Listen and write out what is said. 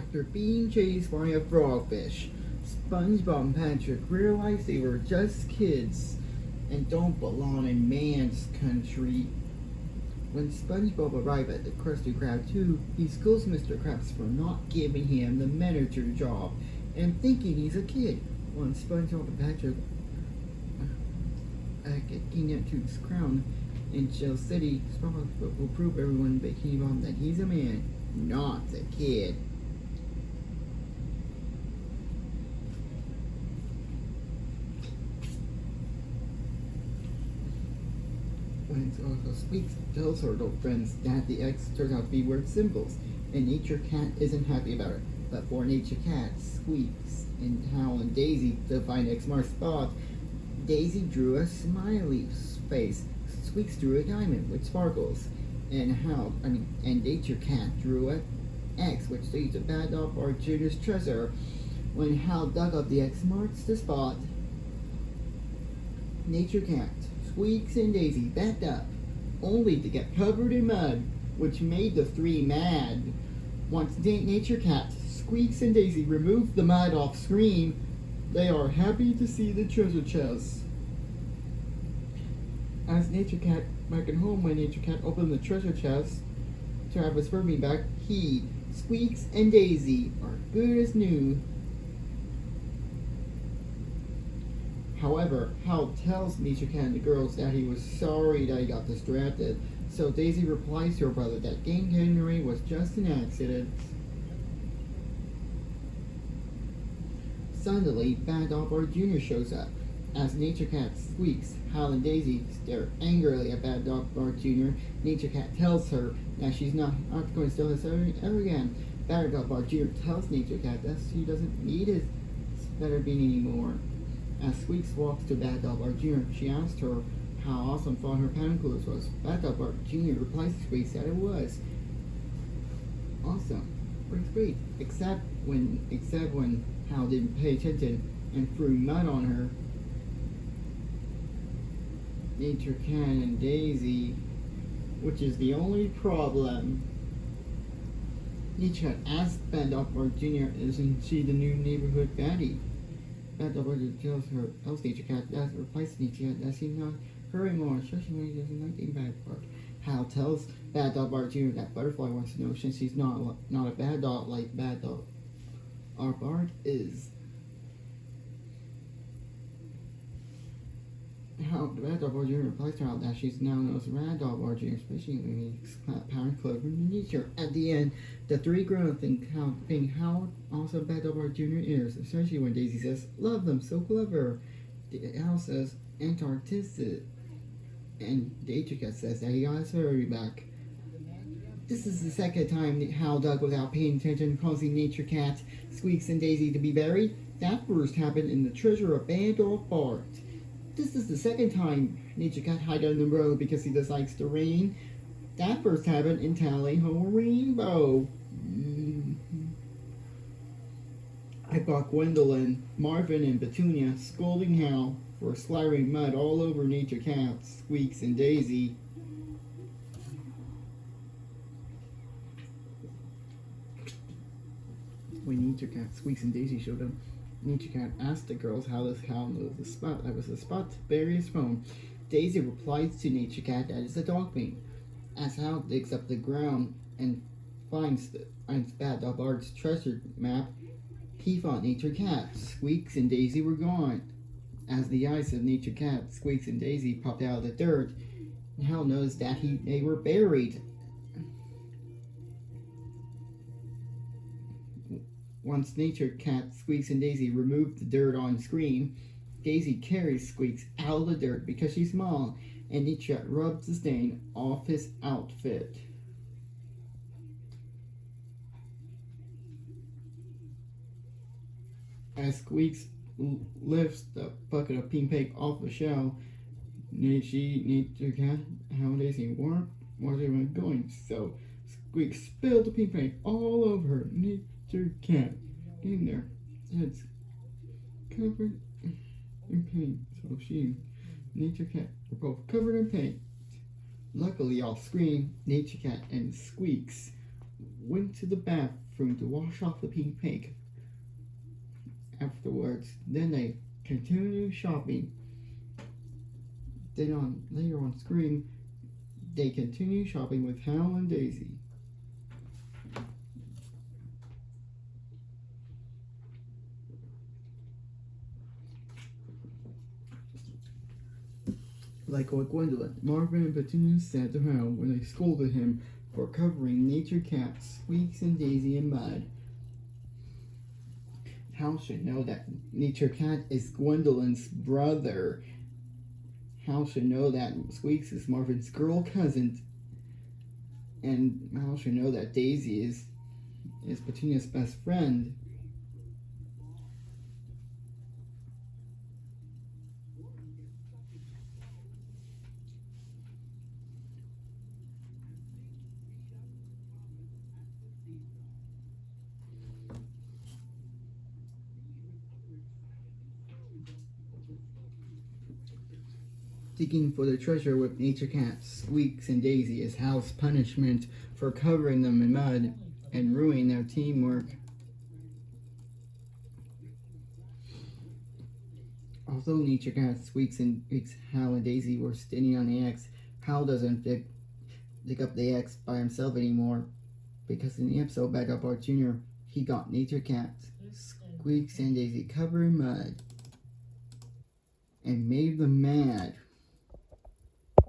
After being chased by a frogfish, SpongeBob and Patrick realized they were just kids and don't belong in man's country. When SpongeBob arrived at the Krusty Krab 2, he scolds Mr. Krabs for not giving him the manager job and thinking he's a kid. When SpongeBob and Patrick get kidnapped to his crown in Shell City, SpongeBob will prove everyone in Bikini Bottom that he's a man, not a kid. When also speaks, tells her little friends that the X turns out to be word symbols, and Nature Cat isn't happy about it. But for Nature Cat, Squeaks, and Hal and Daisy to find X marks spot, Daisy drew a smiley face. Squeaks drew a diamond with sparkles, and Nature Cat drew an X, which leads to Bad Dog Bart Jr.'s treasure. When Hal dug up the X marks the spot, Nature Cat, Squeaks, and Daisy backed up, only to get covered in mud, which made the three mad. Once Nature Cat, Squeaks, and Daisy removed the mud off screen, they are happy to see the treasure chest. As Nature Cat back at home, when Nature Cat opened the treasure chest to have his Furby back, he, Squeaks, and Daisy are good as new. However, Hal tells Nature Cat and the girls that he was sorry that he got distracted, so Daisy replies to her brother that Game Henry was just an accident. Suddenly, Bad Dog Bart Jr. shows up. As Nature Cat squeaks, Hal and Daisy stare angrily at Bad Dog Bart Jr. Nature Cat tells her that she's not going to steal his ever again. Bad Dog Bart Jr. tells Nature Cat that she doesn't need his better bean anymore. As Squeaks walks to Bad Dog Bart Jr., she asks her how awesome thought her pattern clothes was. Bad Dog Bart Jr. replies to Squeaks that it was awesome. Great. Except when Hal didn't pay attention and threw mud on her. Nature Cat and Daisy, which is the only problem. Nature Cat asked Bad Dog Bart Jr. isn't she the new neighborhood baddie? Bad Dog Bart tells Nature Cat that replaces Nature Cat that she's not her anymore, especially when he doesn't like the bad part. Hal tells Bad Dog Bart Jr. that Butterfly wants to know since she's not a bad dog like Bad Dog Bart is. How Bad Dog Bart Jr. replies to her that she's now known as Rad Dog Bart Jr., especially when he's power clever in nature. At the end, the three grown-ups think how awesome Bad Dog Bart Jr. is, especially when Daisy says, "Love them, so clever." Hal says, "Antarctica," and Nature Cat says that he got his Furby back. This is the second time Hal dug without paying attention, causing Nature Cat, Squeaks, and Daisy to be buried. That first happened in the treasure of Bad Dog Bart. This is the second time Nature Cat hid on the road because he dislikes the rain. That first happened in Tally Ho Rainbow. I got Gwendolyn, Marvin, and Petunia scolding Hal for sliding mud all over Nature Cat, Squeaks, and Daisy. When Nature Cat, Squeaks, and Daisy showed up, Nature Cat asked the girls how Hal knows the spot. That was the spot to bury his phone. Daisy replies to Nature Cat that it's a dog bean. As Hal digs up the ground and finds Bad Dog Bart's treasure map, he found Nature Cat. Squeaks and Daisy were gone. As the eyes of Nature Cat, Squeaks, and Daisy popped out of the dirt, Hal knows that they were buried. Once Nature Cat, Squeaks, and Daisy removed the dirt on screen, Daisy carries Squeaks out of the dirt because she's small, and Nature Cat rubs the stain off his outfit. As Squeaks lifts the bucket of pink paint off the shelf, Nature Cat, Hal, and Daisy weren't where they were going, so Squeaks spilled the pink paint all over her. Nature Cat in there. Heads covered in paint. So she and Nature Cat were both covered in paint. Luckily off screen, Nature Cat and Squeaks went to the bathroom bathroom to wash off the pink paint. Afterwards, then they continue shopping. Then later on screen, they continue shopping with Hal and Daisy. Like what Gwendolyn, Marvin and Petunia said to Hal when they scolded him for covering Nature Cat, Squeaks, and Daisy in mud. Hal should know that Nature Cat is Gwendolyn's brother. Hal should know that Squeaks is Marvin's girl cousin. And Hal should know that Daisy is Petunia's best friend. Digging for the treasure with Nature Cat, Squeaks, and Daisy is Hal's punishment for covering them in mud and ruining their teamwork. Although Nature Cat, Squeaks, Hal, and Daisy were standing on the X, Hal doesn't pick up the X by himself anymore, because in the episode Bad Dog Bart Jr., he got Nature Cat, Squeaks, and Daisy covered in mud and made them mad.